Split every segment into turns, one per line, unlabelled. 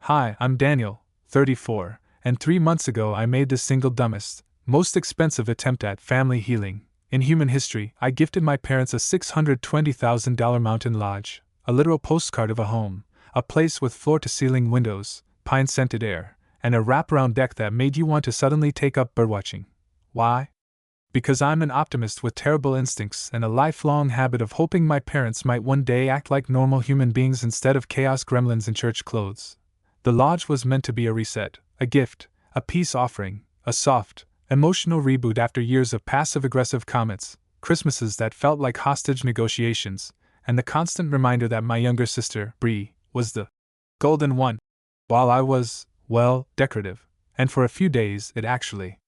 Hi, I'm Daniel, 34, and 3 months ago I made the single dumbest, most expensive attempt at family healing in human history. I gifted my parents a $620,000 mountain lodge, a literal postcard of a home, a place with floor-to-ceiling windows, pine-scented air, and a wraparound deck that made you want to suddenly take up birdwatching. Why? Because I'm an optimist with terrible instincts and a lifelong habit of hoping my parents might one day act like normal human beings instead of chaos gremlins in church clothes. The lodge was meant to be a reset, a gift, a peace offering, a soft, emotional reboot after years of passive-aggressive comments, Christmases that felt like hostage negotiations, and the constant reminder that my younger sister, Bree, was the golden one. While I was, well, decorative, and for a few days it actually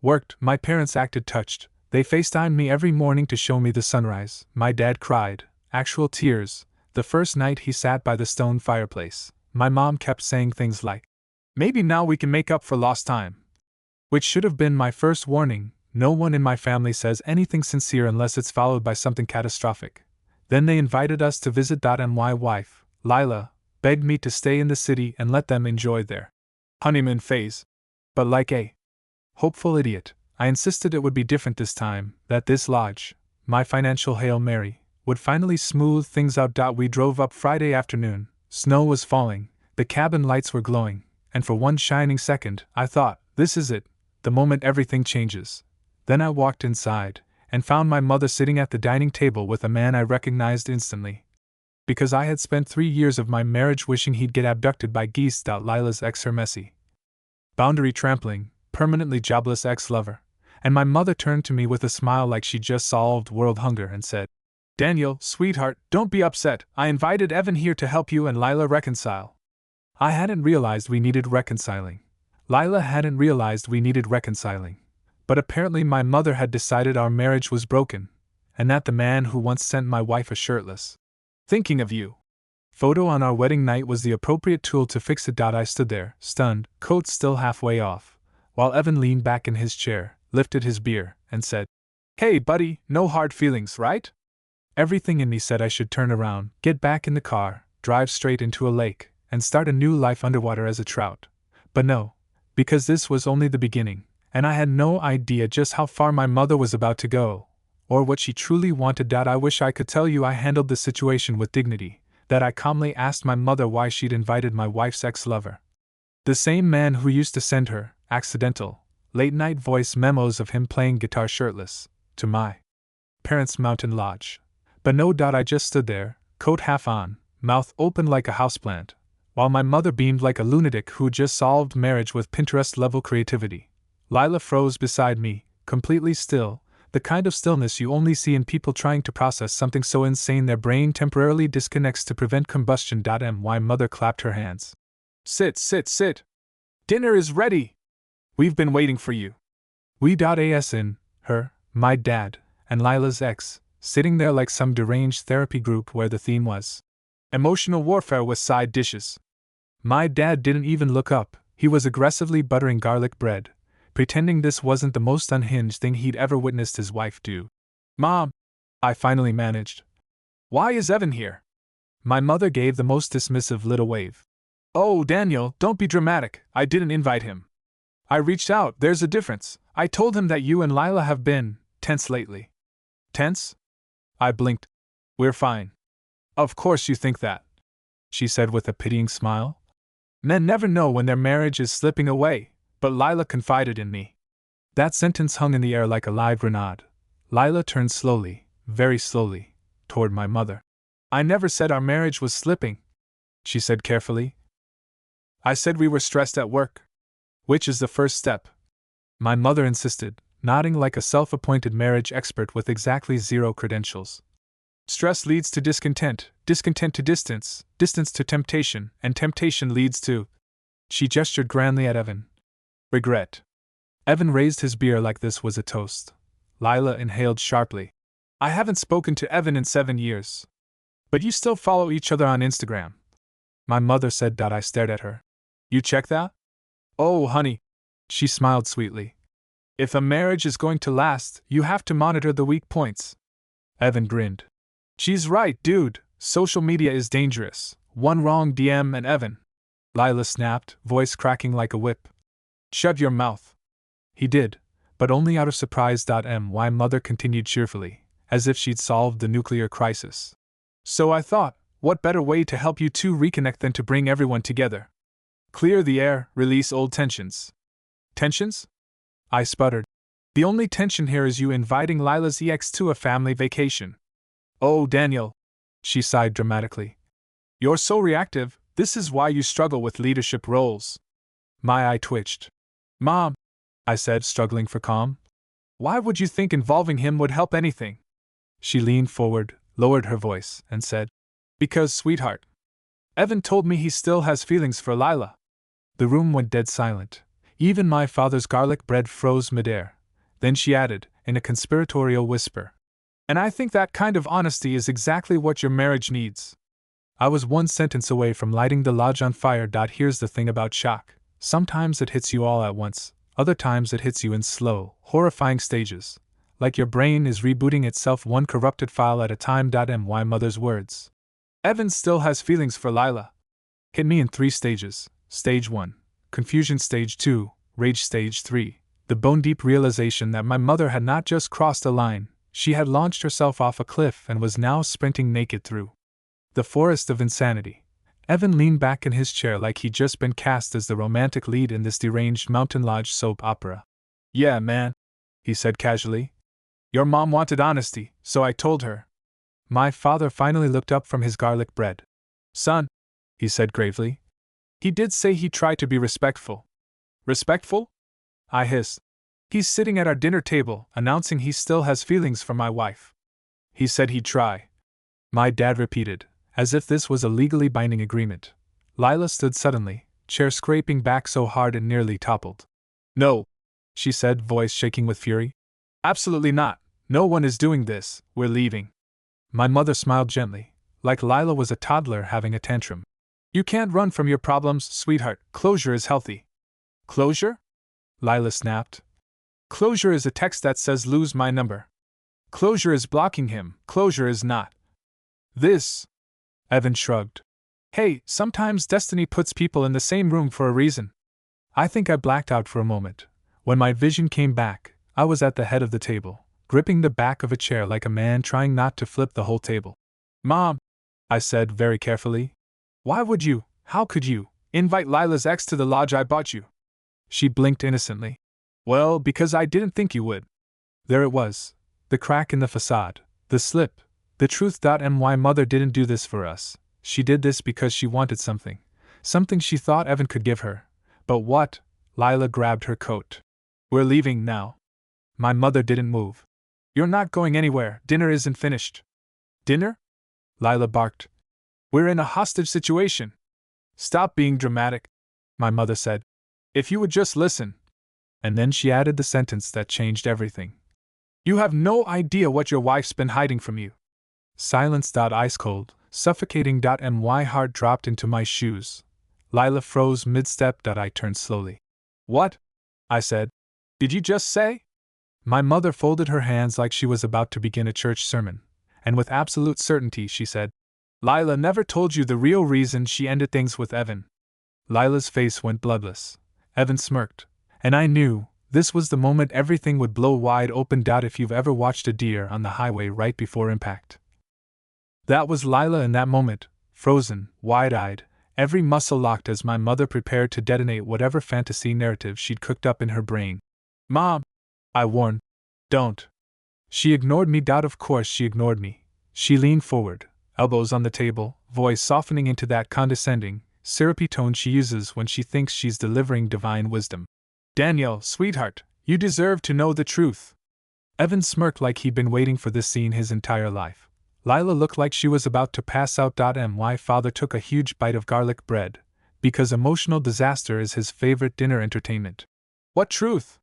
worked. My parents acted touched. They FaceTimed me every morning to show me the sunrise. My dad cried, actual tears, the first night he sat by the stone fireplace. My mom kept saying things like, "Maybe now we can make up for lost time." Which should have been my first warning. No one in my family says anything sincere unless it's followed by something catastrophic. Then they invited us to visit. My wife, Lila, begged me to stay in the city and let them enjoy their honeymoon phase. But like a hopeful idiot, I insisted it would be different this time, that this lodge, my financial Hail Mary, would finally smooth things out. We drove up Friday afternoon. Snow was falling, the cabin lights were glowing, and for one shining second, I thought, this is it, the moment everything changes. Then I walked inside, and found my mother sitting at the dining table with a man I recognized instantly. Because I had spent 3 years of my marriage wishing he'd get abducted by geese. Lila's ex, her messy, boundary trampling, permanently jobless ex-lover, and my mother turned to me with a smile like she just solved world hunger and said, "Daniel, sweetheart, don't be upset. I invited Evan here to help you and Lila reconcile." I hadn't realized we needed reconciling. Lila hadn't realized we needed reconciling. But apparently my mother had decided our marriage was broken, and that the man who once sent my wife a shirtless "thinking of you" photo on our wedding night was the appropriate tool to fix it. I stood there, stunned, coat still halfway off, while Evan leaned back in his chair, lifted his beer, and said, "Hey buddy, no hard feelings, right?" Everything in me said I should turn around, get back in the car, drive straight into a lake, and start a new life underwater as a trout. But no, because this was only the beginning, and I had no idea just how far my mother was about to go, or what she truly wanted. I wish I could tell you I handled the situation with dignity, that I calmly asked my mother why she'd invited my wife's ex-lover, the same man who used to send her accidental, late-night voice memos of him playing guitar shirtless, to my parents' mountain lodge. But no. I just stood there, coat half on, mouth open like a houseplant, while my mother beamed like a lunatic who just solved marriage with Pinterest-level creativity. Lila froze beside me, completely still, the kind of stillness you only see in people trying to process something so insane their brain temporarily disconnects to prevent combustion. My mother clapped her hands. Sit, sit, sit. Dinner is ready. We've been waiting for you." As in, her, my dad, and Lila's ex, sitting there like some deranged therapy group where the theme was emotional warfare with side dishes. My dad didn't even look up. He was aggressively buttering garlic bread, pretending this wasn't the most unhinged thing he'd ever witnessed his wife do. "Mom," I finally managed. "Why is Evan here?" My mother gave the most dismissive little wave. "Oh, Daniel, don't be dramatic. I didn't invite him. I reached out. There's a difference. I told him that you and Lila have been tense lately." "Tense?" I blinked. "We're fine." "Of course you think that," she said with a pitying smile. "Men never know when their marriage is slipping away, but Lila confided in me." That sentence hung in the air like a live grenade. Lila turned slowly, very slowly, toward my mother. "I never said our marriage was slipping," she said carefully. "I said we were stressed at work." "Which is the first step," my mother insisted, nodding like a self-appointed marriage expert with exactly 0 credentials. "Stress leads to discontent, discontent to distance, distance to temptation, and temptation leads to—" She gestured grandly at Evan. "Regret." Evan raised his beer like this was a toast. Lila inhaled sharply. "I haven't spoken to Evan in 7 years. But you still follow each other on Instagram," my mother said. I stared at her. "You check that?" "Oh, honey," she smiled sweetly. "If a marriage is going to last, you have to monitor the weak points." Evan grinned. "She's right, dude. Social media is dangerous. One wrong DM and Evan." Lila snapped, voice cracking like a whip. Shut your mouth. He did, but only out of surprise. My mother continued cheerfully, as if she'd solved the nuclear crisis. So I thought, what better way to help you two reconnect than to bring everyone together? Clear the air, release old tensions. Tensions? I sputtered. The only tension here is you inviting Lila's ex to a family vacation. Oh, Daniel, she sighed dramatically. You're so reactive, this is why you struggle with leadership roles. My eye twitched. Mom, I said, struggling for calm. Why would you think involving him would help anything? She leaned forward, lowered her voice, and said, Because, sweetheart, Evan told me he still has feelings for Lila. The room went dead silent. Even my father's garlic bread froze midair. Then she added, in a conspiratorial whisper, And I think that kind of honesty is exactly what your marriage needs. I was one sentence away from lighting the lodge on fire. Here's the thing about shock. Sometimes it hits you all at once, other times it hits you in slow, horrifying stages. Like your brain is rebooting itself one corrupted file at a time. My mother's words. Evan still has feelings for Lila. Hit me in 3 stages. Stage 1. Confusion. Stage 2. Rage. Stage 3. The bone-deep realization that my mother had not just crossed a line, she had launched herself off a cliff and was now sprinting naked through the forest of insanity. Evan leaned back in his chair like he'd just been cast as the romantic lead in this deranged mountain lodge soap opera. Yeah, man, he said casually. Your mom wanted honesty, so I told her. My father finally looked up from his garlic bread. Son, he said gravely. He did say he tried to be respectful. Respectful? I hissed. He's sitting at our dinner table, announcing he still has feelings for my wife. He said he'd try. My dad repeated, as if this was a legally binding agreement. Lila stood suddenly, chair scraping back so hard it nearly toppled. No, she said, voice shaking with fury. Absolutely not. No one is doing this. We're leaving. My mother smiled gently, like Lila was a toddler having a tantrum. You can't run from your problems, sweetheart. Closure is healthy. Closure? Lila snapped. Closure is a text that says lose my number. Closure is blocking him. Closure is not. This. Evan shrugged. Hey, sometimes destiny puts people in the same room for a reason. I think I blacked out for a moment. When my vision came back, I was at the head of the table, gripping the back of a chair like a man trying not to flip the whole table. Mom, I said very carefully. Why would you, how could you, invite Lila's ex to the lodge I bought you? She blinked innocently. Well, because I didn't think you would. There it was. The crack in the facade. The slip. The truth. My mother didn't do this for us. She did this because she wanted something. Something she thought Evan could give her. But what? Lila grabbed her coat. We're leaving now. My mother didn't move. You're not going anywhere. Dinner isn't finished. Dinner? Lila barked. We're in a hostage situation. Stop being dramatic, my mother said. If you would just listen. And then she added the sentence that changed everything. You have no idea what your wife's been hiding from you. Silence. Ice cold, suffocating. My heart dropped into my shoes. Lila froze mid-step. I turned slowly. What? I said. Did you just say? My mother folded her hands like she was about to begin a church sermon, and with absolute certainty she said, Lila never told you the real reason she ended things with Evan. Lila's face went bloodless. Evan smirked, and I knew this was the moment everything would blow wide open. If you've ever watched a deer on the highway right before impact. That was Lila in that moment, frozen, wide-eyed, every muscle locked as my mother prepared to detonate whatever fantasy narrative she'd cooked up in her brain. Mom, I warned. Don't. She ignored me. Of course she ignored me. She leaned forward, elbows on the table, voice softening into that condescending, syrupy tone she uses when she thinks she's delivering divine wisdom. Danielle, sweetheart, you deserve to know the truth. Evan smirked like he'd been waiting for this scene his entire life. Lila looked like she was about to pass out. My father took a huge bite of garlic bread, because emotional disaster is his favorite dinner entertainment. What truth?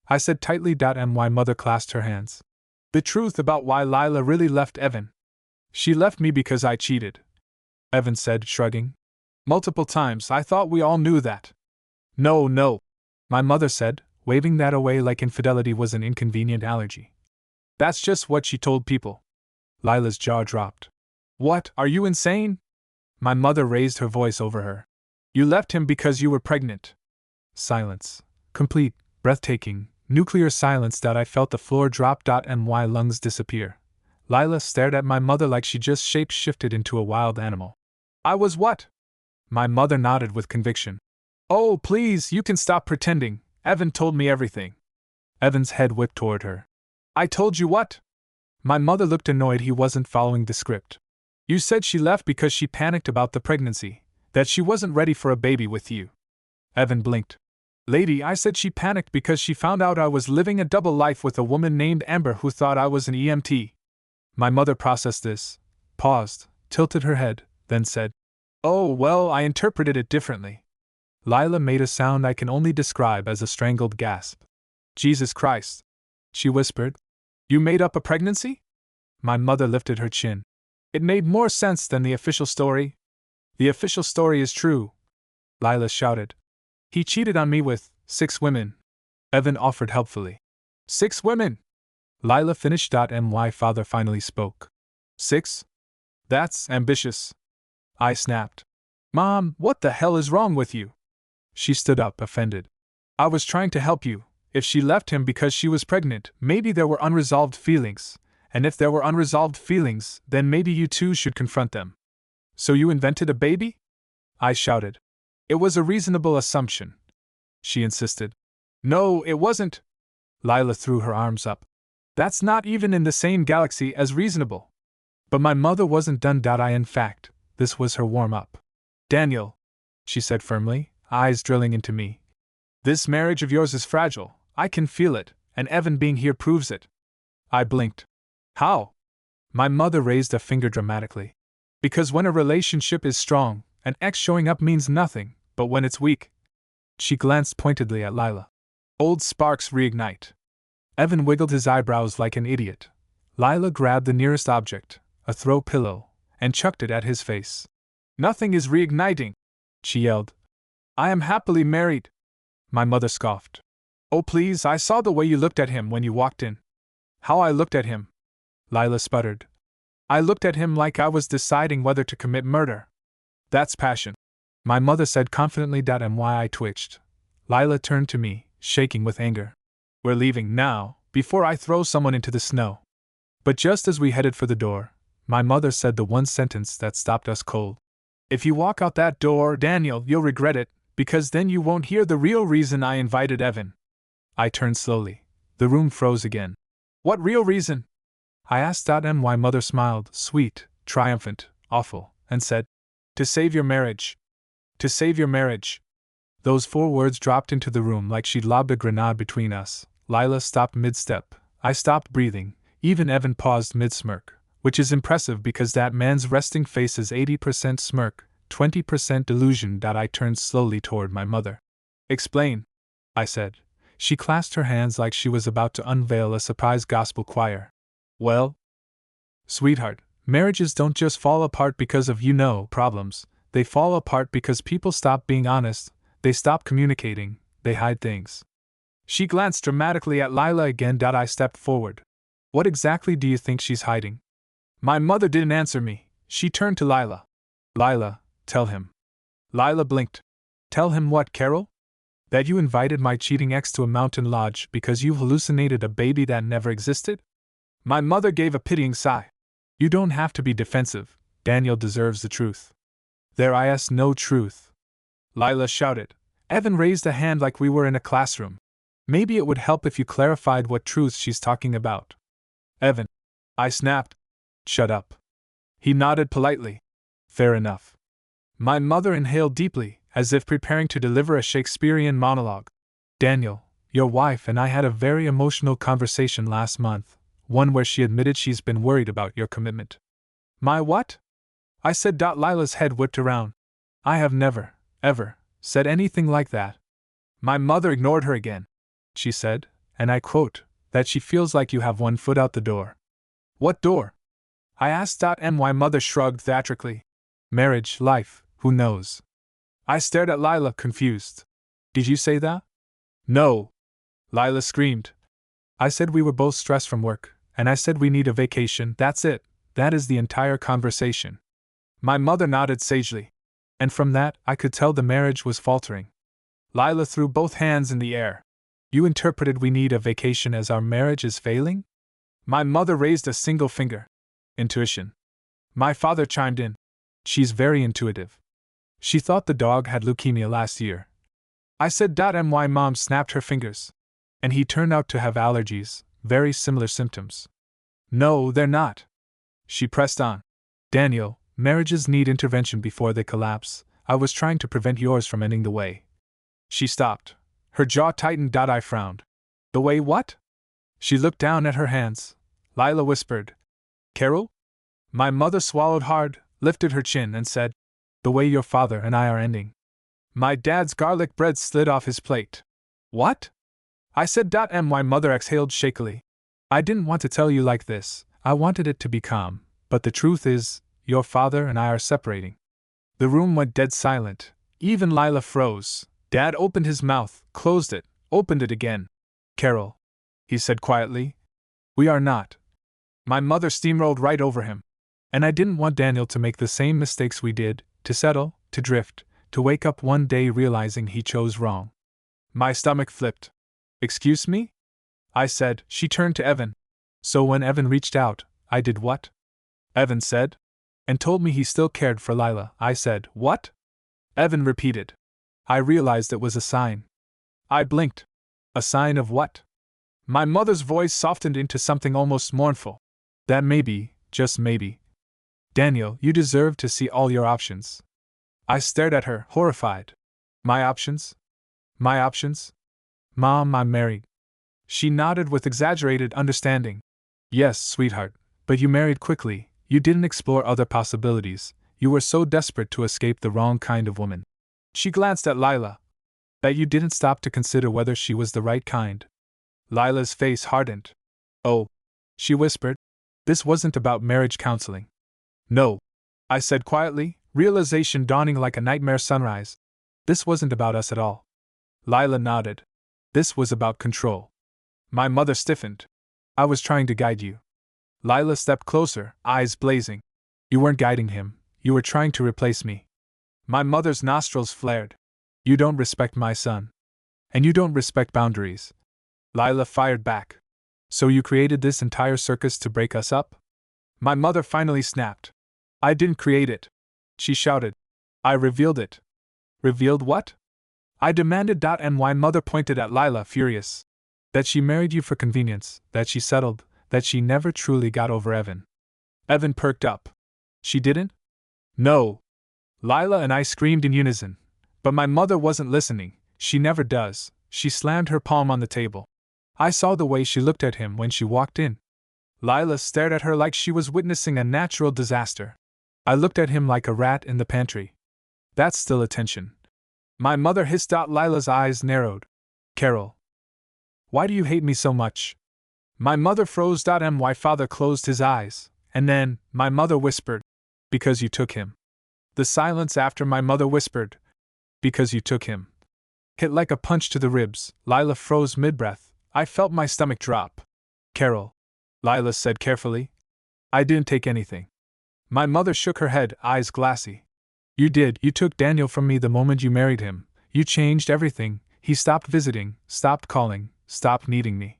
I said tightly. My mother clasped her hands. The truth about why Lila really left Evan. She left me because I cheated. Evan said, shrugging. Multiple times. I thought we all knew that. No, my mother said, waving that away like infidelity was an inconvenient allergy. That's just what she told people. Lila's jaw dropped. What, are you insane? My mother raised her voice over her. You left him because you were pregnant. Silence. Complete, breathtaking, nuclear silence. I felt the floor drop. My lungs disappear. Lila stared at my mother like she just shape-shifted into a wild animal. I was what? My mother nodded with conviction. Oh, please, you can stop pretending. Evan told me everything. Evan's head whipped toward her. I told you what? My mother looked annoyed he wasn't following the script. You said she left because she panicked about the pregnancy, that she wasn't ready for a baby with you. Evan blinked. Lady, I said she panicked because she found out I was living a double life with a woman named Amber who thought I was an EMT. My mother processed this, paused, tilted her head, then said, Oh, well, I interpreted it differently. Lila made a sound I can only describe as a strangled gasp. Jesus Christ, she whispered. You made up a pregnancy? My mother lifted her chin. It made more sense than the official story. The official story is true, Lila shouted. He cheated on me with 6 women. Evan offered helpfully. 6 women! Lila finished. My father finally spoke. 6? That's ambitious. I snapped. Mom, what the hell is wrong with you? She stood up, offended. I was trying to help you. If she left him because she was pregnant, maybe there were unresolved feelings. And if there were unresolved feelings, then maybe you two should confront them. So you invented a baby? I shouted. It was a reasonable assumption. She insisted. No, it wasn't. Lila threw her arms up. That's not even in the same galaxy as reasonable. But my mother wasn't done. In fact, this was her warm-up. Daniel, she said firmly, eyes drilling into me. This marriage of yours is fragile. I can feel it, and Evan being here proves it. I blinked. How? My mother raised a finger dramatically. Because when a relationship is strong, an ex showing up means nothing, but when it's weak. She glanced pointedly at Lila. Old sparks reignite. Evan wiggled his eyebrows like an idiot. Lila grabbed the nearest object, a throw pillow, and chucked it at his face. Nothing is reigniting, she yelled. I am happily married. My mother scoffed. Oh please, I saw the way you looked at him when you walked in. How I looked at him? Lila sputtered. I looked at him like I was deciding whether to commit murder. That's passion, my mother said confidently. I twitched. Lila turned to me, shaking with anger. We're leaving now, before I throw someone into the snow. But just as we headed for the door, my mother said the one sentence that stopped us cold. If you walk out that door, Daniel, you'll regret it, because then you won't hear the real reason I invited Evan. I turned slowly. The room froze again. What real reason? I asked. My mother smiled, sweet, triumphant, awful, and said, To save your marriage. To save your marriage. Those 4 words dropped into the room like she'd lobbed a grenade between us. Lila stopped mid-step. I stopped breathing. Even Evan paused mid-smirk, which is impressive because that man's resting face is 80% smirk, 20% delusion. I turned slowly toward my mother. Explain, I said. She clasped her hands like she was about to unveil a surprise gospel choir. Well, sweetheart, marriages don't just fall apart because of problems. They fall apart because people stop being honest, they stop communicating, they hide things. She glanced dramatically at Lila again. I stepped forward. What exactly do you think she's hiding? My mother didn't answer me. She turned to Lila. Lila, tell him. Lila blinked. Tell him what, Carol? That you invited my cheating ex to a mountain lodge because you hallucinated a baby that never existed? My mother gave a pitying sigh. You don't have to be defensive. Daniel deserves the truth. There is no truth. Lila shouted. Evan raised a hand like we were in a classroom. Maybe it would help if you clarified what truth she's talking about. Evan. I snapped. Shut up. He nodded politely. Fair enough. My mother inhaled deeply, as if preparing to deliver a Shakespearean monologue. Daniel, your wife and I had a very emotional conversation last month, one where she admitted she's been worried about your commitment. My what? I said. Lila's head whipped around. I have never, ever, said anything like that. My mother ignored her again. She said, and I quote, that she feels like you have one foot out the door. What door? I asked. My mother shrugged theatrically. Marriage, life, who knows? I stared at Lila, confused. Did you say that? No. Lila screamed. I said we were both stressed from work, and I said we need a vacation. That's it. That is the entire conversation. My mother nodded sagely. And from that, I could tell the marriage was faltering. Lila threw both hands in the air. You interpreted we need a vacation as our marriage is failing? My mother raised a single finger. Intuition. My father chimed in. She's very intuitive. She thought the dog had leukemia last year. I said. My mom snapped her fingers. And he turned out to have allergies, very similar symptoms. No, they're not. She pressed on. Daniel, marriages need intervention before they collapse. I was trying to prevent yours from ending the way. She stopped. Her jaw tightened. I frowned. The way what? She looked down at her hands. Lila whispered. Carol? My mother swallowed hard, lifted her chin, and said, the way your father and I are ending. My dad's garlic bread slid off his plate. What? I said. My mother exhaled shakily. I didn't want to tell you like this. I wanted it to be calm, but the truth is, your father and I are separating. The room went dead silent. Even Lila froze. Dad opened his mouth, closed it, opened it again. Carol, he said quietly, we are not. My mother steamrolled right over him. And I didn't want Daniel to make the same mistakes we did, to settle, to drift, to wake up one day realizing he chose wrong. My stomach flipped. Excuse me? I said. She turned to Evan. So when Evan reached out, I did what? Evan said. And told me he still cared for Lila. I said, what? Evan repeated. I realized it was a sign. I blinked. A sign of what? My mother's voice softened into something almost mournful. That maybe, just maybe. Daniel, you deserve to see all your options. I stared at her, horrified. My options? My options? Mom, I'm married. She nodded with exaggerated understanding. Yes, sweetheart, but you married quickly. You didn't explore other possibilities. You were so desperate to escape the wrong kind of woman. She glanced at Lila. That you didn't stop to consider whether she was the right kind. Lila's face hardened. Oh, she whispered. This wasn't about marriage counseling. No, I said quietly, realization dawning like a nightmare sunrise. This wasn't about us at all. Lila nodded. This was about control. My mother stiffened. I was trying to guide you. Lila stepped closer, eyes blazing. You weren't guiding him, you were trying to replace me. My mother's nostrils flared. You don't respect my son. And you don't respect boundaries. Lila fired back. So you created this entire circus to break us up? My mother finally snapped. I didn't create it. She shouted. I revealed it. Revealed what? I demanded. And my mother pointed at Lila, furious. That she married you for convenience, that she settled, that she never truly got over Evan. Evan perked up. She didn't? No. Lila and I screamed in unison. But my mother wasn't listening. She never does. She slammed her palm on the table. I saw the way she looked at him when she walked in. Lila stared at her like she was witnessing a natural disaster. I looked at him like a rat in the pantry. That's still attention. My mother hissed. Lila's eyes narrowed. Carol. Why do you hate me so much? My mother froze. My father closed his eyes, and then, my mother whispered. Because you took him. The silence after my mother whispered. Because you took him. Hit like a punch to the ribs. Lila froze mid-breath. I felt my stomach drop. Carol. Lila said carefully. I didn't take anything. My mother shook her head, eyes glassy. You did. You took Daniel from me the moment you married him. You changed everything. He stopped visiting, stopped calling, stopped needing me.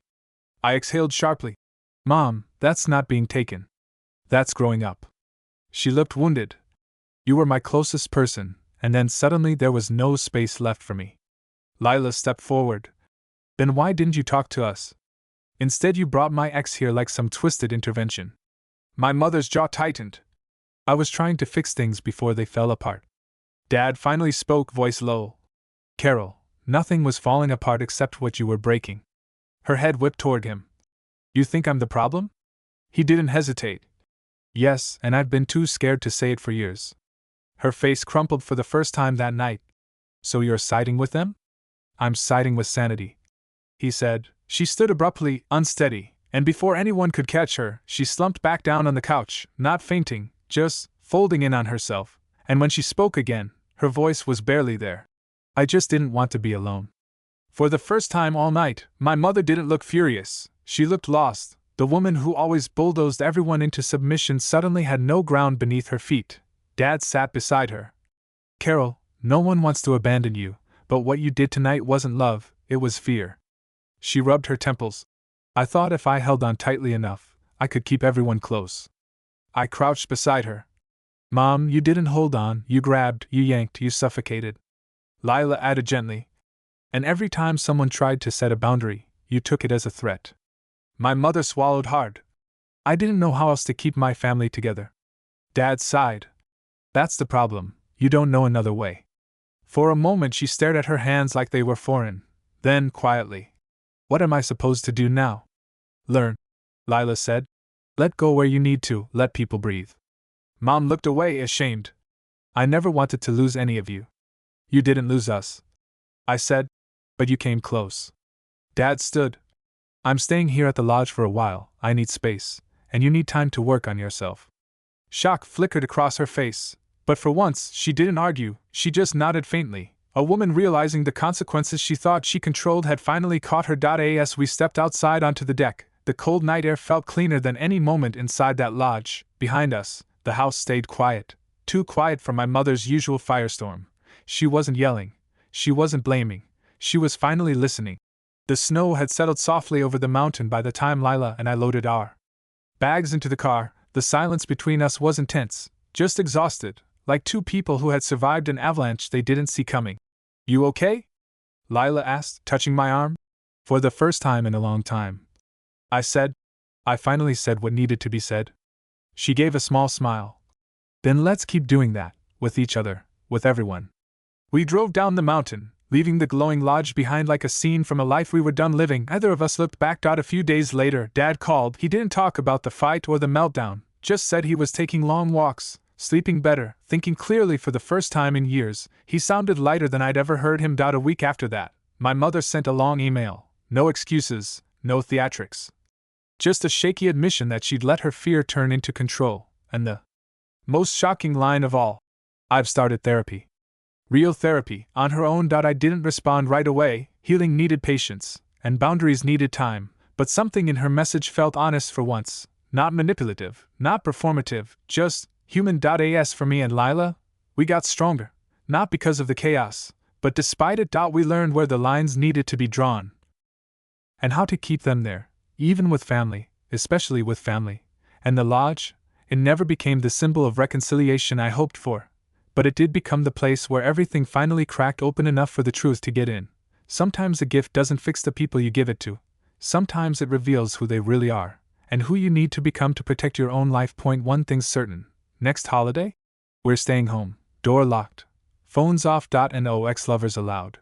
I exhaled sharply. Mom, that's not being taken. That's growing up. She looked wounded. You were my closest person, and then suddenly there was no space left for me. Lila stepped forward. Then why didn't you talk to us? Instead you brought my ex here like some twisted intervention. My mother's jaw tightened. I was trying to fix things before they fell apart. Dad finally spoke, voice low. Carol, nothing was falling apart except what you were breaking. Her head whipped toward him. You think I'm the problem? He didn't hesitate. Yes, and I've been too scared to say it for years. Her face crumpled for the first time that night. So you're siding with them? I'm siding with sanity, he said. She stood abruptly, unsteady, and before anyone could catch her, she slumped back down on the couch, not fainting, just folding in on herself, and when she spoke again, her voice was barely there. I just didn't want to be alone. For the first time all night, my mother didn't look furious, she looked lost. The woman who always bulldozed everyone into submission suddenly had no ground beneath her feet. Dad sat beside her. Carol, no one wants to abandon you, but what you did tonight wasn't love, it was fear. She rubbed her temples. I thought if I held on tightly enough, I could keep everyone close. I crouched beside her. Mom, you didn't hold on, you grabbed, you yanked, you suffocated. Lila added gently. And every time someone tried to set a boundary, you took it as a threat. My mother swallowed hard. I didn't know how else to keep my family together. Dad sighed. That's the problem, you don't know another way. For a moment she stared at her hands like they were foreign, then, quietly. What am I supposed to do now? Learn, Lila said. Let go where you need to, let people breathe. Mom looked away, ashamed. I never wanted to lose any of you. You didn't lose us, I said, but you came close. Dad stood. I'm staying here at the lodge for a while, I need space, and you need time to work on yourself. Shock flickered across her face, but for once she didn't argue, she just nodded faintly. A woman realizing the consequences she thought she controlled had finally caught her. As we stepped outside onto the deck, the cold night air felt cleaner than any moment inside that lodge. Behind us, the house stayed quiet, too quiet for my mother's usual firestorm. She wasn't yelling, she wasn't blaming, she was finally listening. The snow had settled softly over the mountain by the time Lila and I loaded our bags into the car. The silence between us wasn't tense, just exhausted, like two people who had survived an avalanche they didn't see coming. You okay? Lila asked, touching my arm. For the first time in a long time. I said. I finally said what needed to be said. She gave a small smile. Then let's keep doing that, with each other, with everyone. We drove down the mountain, leaving the glowing lodge behind like a scene from a life we were done living. Neither of us looked back. A few days later, Dad called. He didn't talk about the fight or the meltdown, just said he was taking long walks, sleeping better, thinking clearly for the first time in years. He sounded lighter than I'd ever heard him. A week after that, my mother sent a long email. No excuses, no theatrics. Just a shaky admission that she'd let her fear turn into control, and the most shocking line of all, I've started therapy. Real therapy, on her own. I didn't respond right away. Healing needed patience, and boundaries needed time, but something in her message felt honest for once. Not manipulative, not performative, just human. As for me and Lila, we got stronger, not because of the chaos, but despite it. We learned where the lines needed to be drawn, and how to keep them there, even with family, especially with family. And the lodge, it never became the symbol of reconciliation I hoped for, but it did become the place where everything finally cracked open enough for the truth to get in. Sometimes a gift doesn't fix the people you give it to. Sometimes it reveals who they really are, and who you need to become to protect your own life. One thing's certain. Next holiday? We're staying home, door locked, phones off. No ex-lovers allowed.